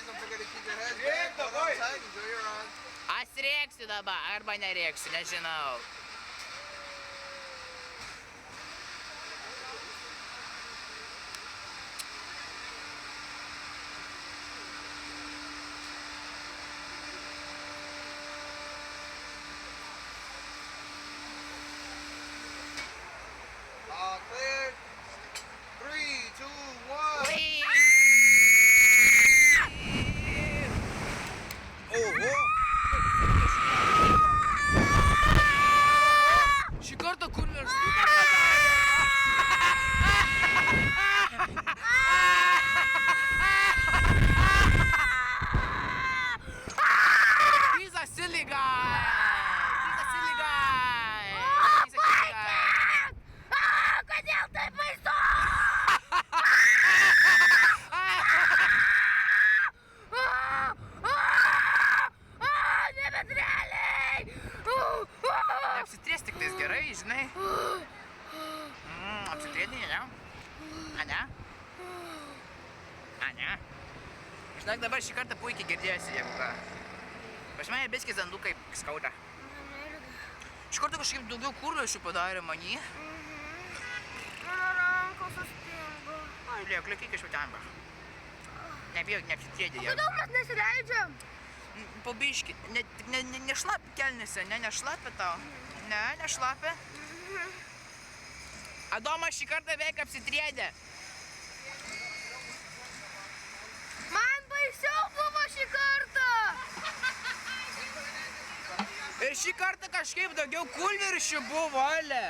don't forget to keep your head back. Hold on tight. Enjoy your run. Aš rėksiu dabar, arba nerėksiu, nežinau. All clear. 3, 2, 1. Oho! Šį kartą kur nors He's a silly guy! He's a silly guy! He's a silly guy! Kodėl taip baisu? Nebetrėliai! Neapsitrės tik tais gerai, žinai. Apsitrėdai, ne? A, ne? A, ne? Žinok, dabar šį kartą puikiai girdėjosi, jeigu ką. Pas mane biskį zandukai skauda. Šį kartą kažkaip daugiau kurvešių padarė manį. Mano rankos sustingo. Ai, liek iš ten. Nebijok, neapsitrėdė jau. Kodėl mes nesileidžiam? Po biškį. Nešlapi kelnėse, ne? Nešlapi tau? Ne, nešlapi? Adomas šį kartą veik apsitrėdė. Man baisiau buvo šį kartą. Ir šį kartą kažkaip daugiau kulveršių buvo, ale.